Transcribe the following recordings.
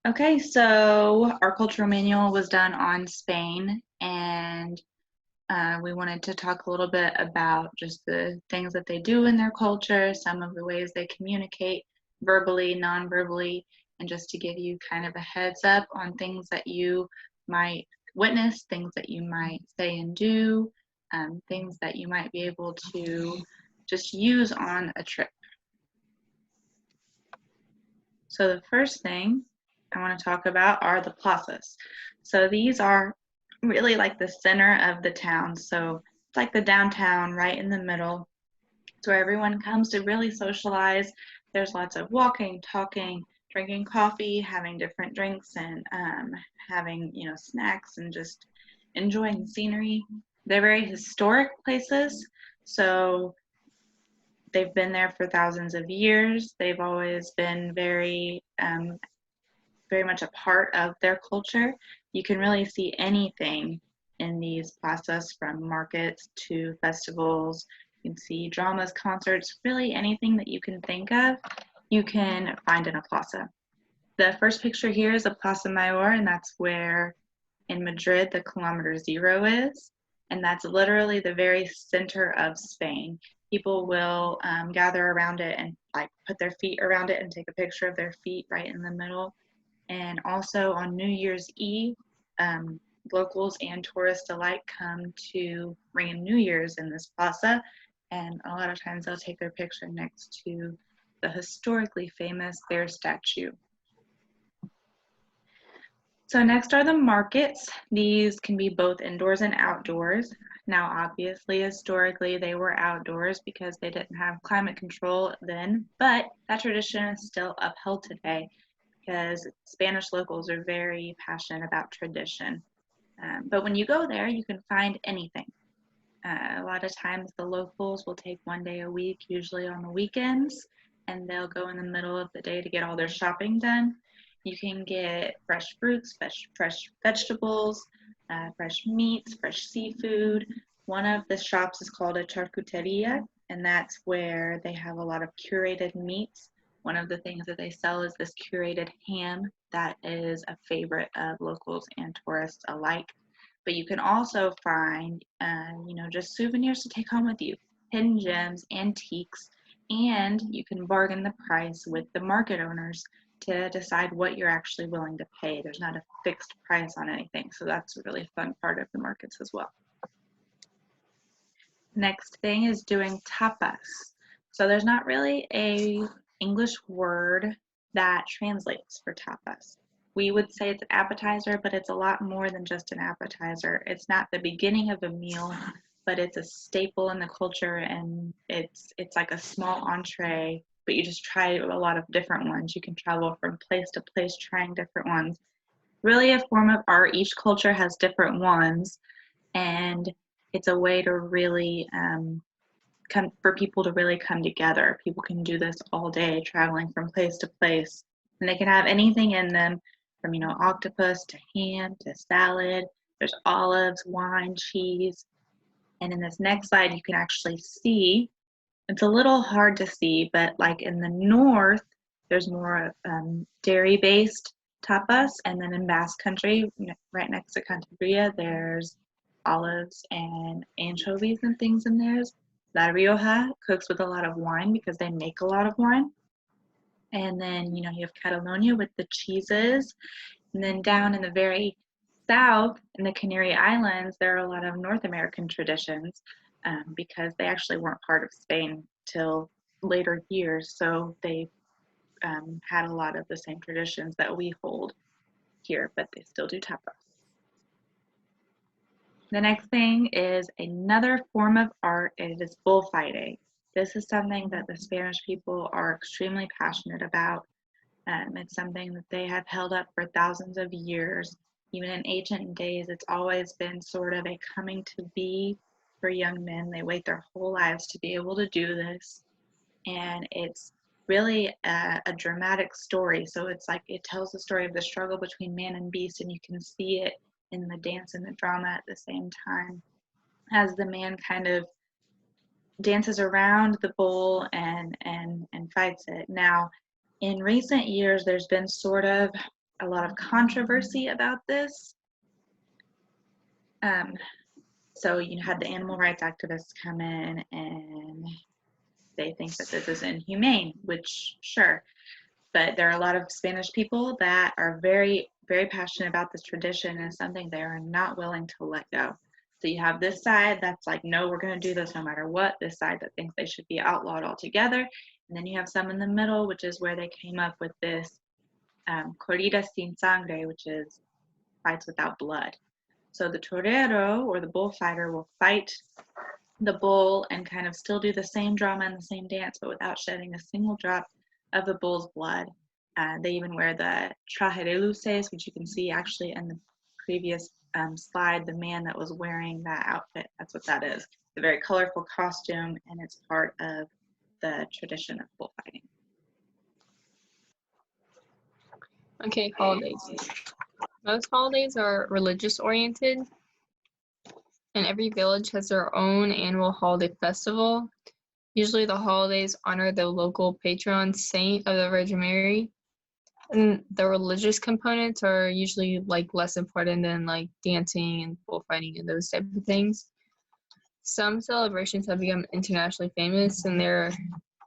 Okay, so our cultural manual was done on Spain, and we wanted to talk a little bit about just the things that they do in their culture, some of the ways they communicate verbally, non-verbally, and just to give you kind of a heads up on things that you might witness, things that you might say and do, things that you might be able to just use on a trip. So the first thing I want to talk about are the plazas. So these are really like the center of the town. So it's like the downtown right in the middle. It's where everyone comes to really socialize. There's lots of walking, talking, drinking coffee, having different drinks, and having snacks and just enjoying the scenery. They're very historic places. So they've been there for thousands of years. They've always been very much a part of their culture. You can really see anything in these plazas, from markets to festivals. You can see dramas, concerts, really anything that you can think of, you can find in a plaza. The first picture here is a Plaza Mayor, and that's where in Madrid the kilometer zero is, and that's literally the very center of Spain. People will gather around it and like put their feet around it and take a picture of their feet right in the middle. And also on New Year's Eve, locals and tourists alike come to ring in New Year's in this plaza, and a lot of times they'll take their picture next to the historically famous bear statue. So next are the markets. These can be both indoors and outdoors. Now, obviously, historically, they were outdoors because they didn't have climate control then, but that tradition is still upheld today because Spanish locals are very passionate about tradition. But when you go there, you can find anything. A lot of times the locals will take one day a week, usually on the weekends, and they'll go in the middle of the day to get all their shopping done. You can get fresh fruits, fresh vegetables, fresh meats, fresh seafood. One of the shops is called a charcuteria, and that's where they have a lot of curated meats. One of the things that they sell is this curated ham that is a favorite of locals and tourists alike. But you can also find, just souvenirs to take home with you, hidden gems, antiques, and you can bargain the price with the market owners to decide what you're actually willing to pay. There's not a fixed price on anything, so that's a really fun part of the markets as well. Next thing is doing tapas. So there's not really a English word that translates for tapas. We would say it's an appetizer, but it's a lot more than just an appetizer. It's not the beginning of a meal, but it's a staple in the culture, and it's like a small entree, but you just try a lot of different ones. You can travel from place to place trying different ones. Really a form of art. Each culture has different ones, and it's a way to really for people to really come together. People can do this all day, traveling from place to place, and they can have anything in them, from octopus to ham to salad. There's olives, wine, cheese, and in this next slide you can actually see. It's a little hard to see, but like in the north, there's more dairy-based tapas, and then in Basque Country, right next to Cantabria, there's olives and anchovies and things in there. La Rioja cooks with a lot of wine because they make a lot of wine. And then, you have Catalonia with the cheeses. And then down in the very south, in the Canary Islands, there are a lot of North American traditions because they actually weren't part of Spain till later years. So they had a lot of the same traditions that we hold here, but they still do tapas. The next thing is another form of art. It is bullfighting. This is something that the Spanish people are extremely passionate about. It's something that they have held up for thousands of years. Even in ancient days, it's always been sort of a coming to be for young men. They wait their whole lives to be able to do this. And it's really a dramatic story. So it's like it tells the story of the struggle between man and beast, and you can see it in the dance and the drama at the same time, as the man kind of dances around the bull and fights it. Now, in recent years, there's been sort of a lot of controversy about this. So you had the animal rights activists come in and they think that this is inhumane, which sure, but there are a lot of Spanish people that are very, very passionate about this tradition and something they are not willing to let go. So you have this side that's like, no, we're going to do this no matter what. This side that thinks they should be outlawed altogether. And then you have some in the middle, which is where they came up with this corrida sin sangre, which is fights without blood. So the torero, or the bullfighter, will fight the bull and kind of still do the same drama and the same dance, but without shedding a single drop of the bull's blood. They even wear the traje de luces, which you can see actually in the previous slide, the man that was wearing that outfit, that's what that is. It's a very colorful costume, and it's part of the tradition of bullfighting. Okay, holidays. Most holidays are religious oriented, and every village has their own annual holiday festival. Usually the holidays honor the local patron saint of the Virgin Mary. And the religious components are usually like less important than like dancing and bullfighting and those type of things. Some celebrations have become internationally famous and they're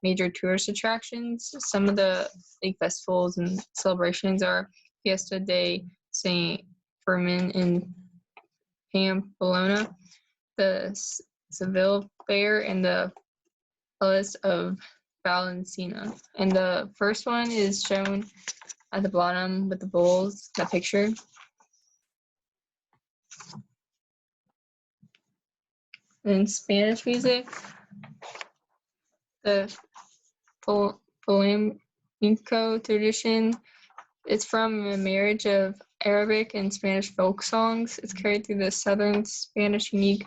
major tourist attractions. Some of the big festivals and celebrations are Fiesta de Saint Fermin in Pamplona, the Seville Fair, and the Palace of Valencia. And the first one is shown at the bottom with the bulls, that picture. In Spanish music, the flamenco tradition, it's from a marriage of Arabic and Spanish folk songs. It's carried through the southern Spanish unique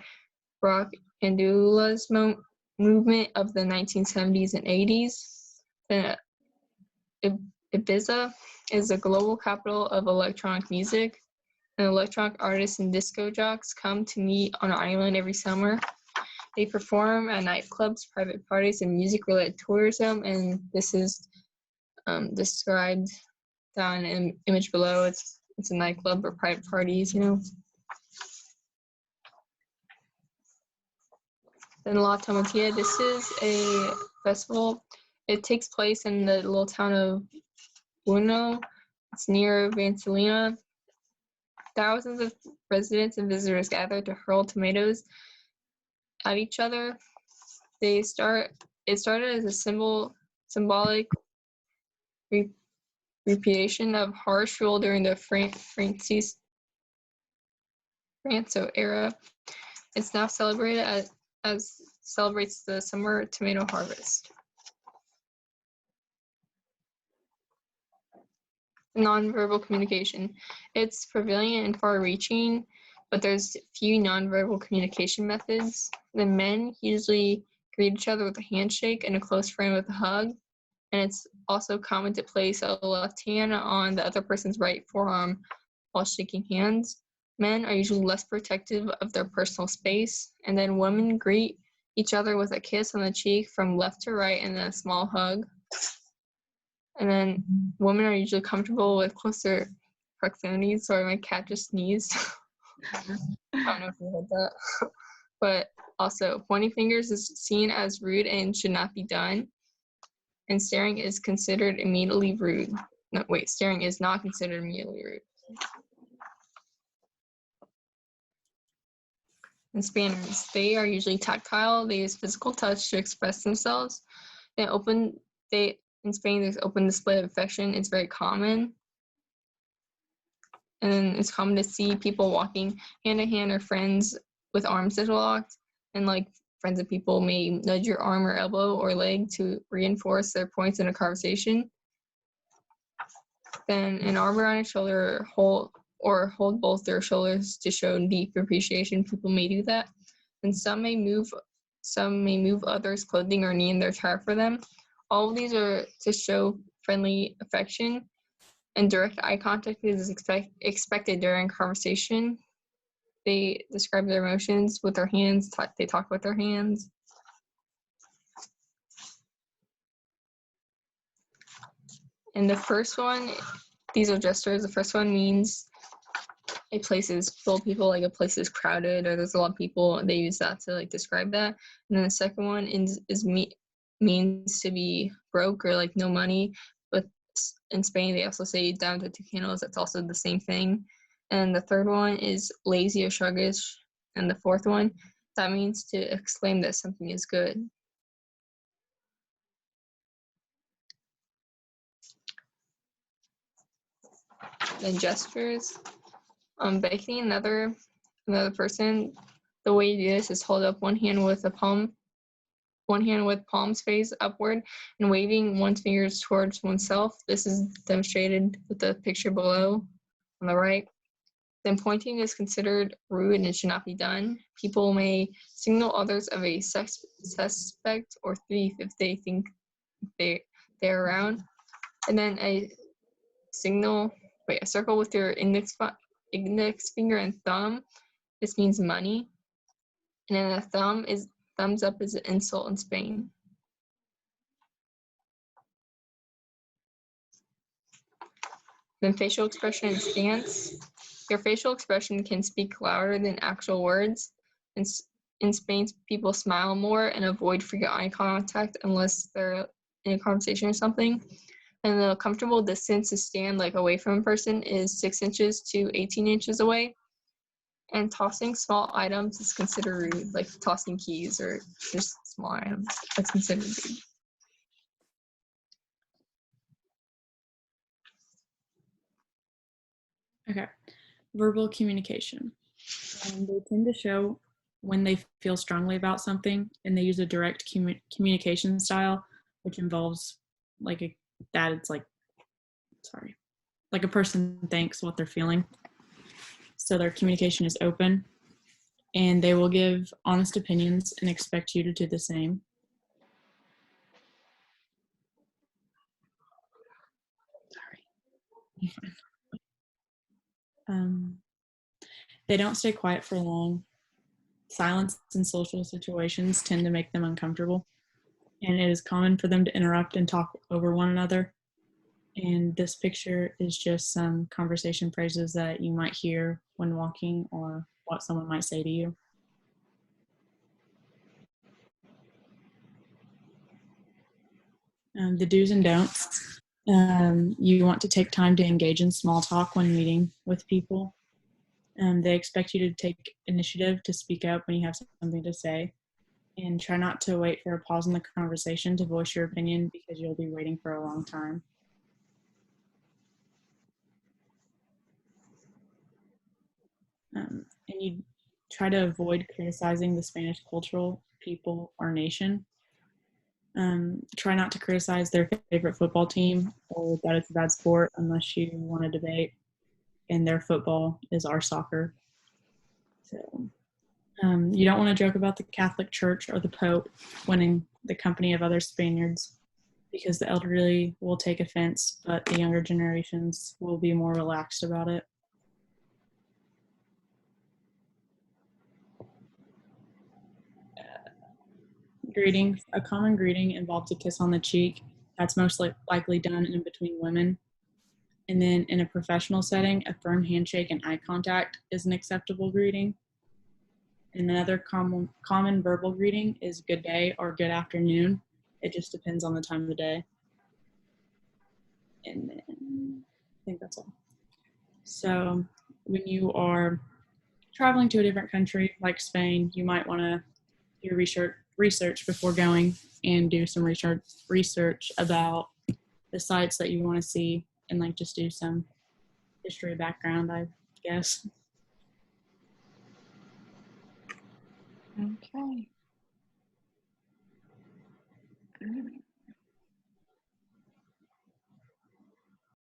rock Andaluza movement of the 1970s and 80s. Then Ibiza is the global capital of electronic music, and electronic artists and disco jocks come to meet on an island every summer. They perform at nightclubs, private parties, and music-related tourism, and this is described down in the image below. It's a nightclub or private parties, you know. Then La Tomatia, this is a festival. It takes place in the little town of Buno. It's near Vancelina. Thousands of residents and visitors gather to hurl tomatoes at each other. It started as a symbolic repudiation of harsh rule during the Franco era. It's now celebrated as celebrates the summer tomato harvest. Nonverbal communication. It's prevalent and far-reaching, but there's few nonverbal communication methods. The men usually greet each other with a handshake and a close friend with a hug, and it's also common to place a left hand on the other person's right forearm while shaking hands. Men are usually less protective of their personal space, and then women greet each other with a kiss on the cheek from left to right and then a small hug. And then women are usually comfortable with closer proximity. Sorry, my cat just sneezed. I don't know if you heard that. But also, pointing fingers is seen as rude and should not be done. And staring is considered immediately rude. No, wait, staring is not considered immediately rude. And Spaniards, they are usually tactile. They use physical touch to express themselves. In Spain, there's open display of affection. It's very common. And it's common to see people walking hand in hand or friends with arms interlocked. And like friends and people may nudge your arm or elbow or leg to reinforce their points in a conversation. Then an arm around a shoulder hold both their shoulders to show deep appreciation. People may do that. And some may move others' clothing or knee in their attire for them. All of these are to show friendly affection, and direct eye contact is expected during conversation. They describe their emotions with their hands, they talk with their hands. And the first one these are gestures. The first one means a place is full of people, like a place is crowded or there's a lot of people. They use that to like describe that. And then the second one means to be broke or like no money. But in Spain, they also say down to 2 candles. That's also the same thing. And the third one is lazy or sluggish. And the fourth one, that means to exclaim that something is good. Then gestures. Begging another person, the way you do this is hold up one hand with palms face upward and waving one's fingers towards oneself. This is demonstrated with the picture below on the right. Then pointing is considered rude and should not be done. People may signal others of a suspect or thief if they think they're around. And then a circle with your index finger and thumb. This means money. And then a thumbs up is an insult in Spain. Then facial expression and stance. Your facial expression can speak louder than actual words. In Spain, people smile more and avoid frequent eye contact unless they're in a conversation or something. And the comfortable distance to stand like away from a person is 6 inches to 18 inches away. And tossing small items is considered rude, like tossing keys or just small items. That's considered rude. Okay, verbal communication. They tend to show when they feel strongly about something, and they use a direct communication style, which involves like a person thinks what they're feeling. So their communication is open, and they will give honest opinions and expect you to do the same. They don't stay quiet for long. Silence in social situations tend to make them uncomfortable, and it is common for them to interrupt and talk over one another. And this picture is just some conversation phrases that you might hear when walking or what someone might say to you. The do's and don'ts. You want to take time to engage in small talk when meeting with people. They expect you to take initiative to speak up when you have something to say, and try not to wait for a pause in the conversation to voice your opinion because you'll be waiting for a long time. And you try to avoid criticizing the Spanish cultural people or nation. Try not to criticize their favorite football team or that it's a bad sport unless you want to debate, and their football is our soccer. So you don't want to joke about the Catholic Church or the Pope when in the company of other Spaniards, because the elderly will take offense, but the younger generations will be more relaxed about it. Greetings. A common greeting involves a kiss on the cheek. That's most likely done in between women. And then in a professional setting, a firm handshake and eye contact is an acceptable greeting. And another common verbal greeting is good day or good afternoon. It just depends on the time of the day. And then I think that's all. So when you are traveling to a different country like Spain, you might want to do research before going and do some research about the sites that you want to see, and like just do some history background, I guess. Okay.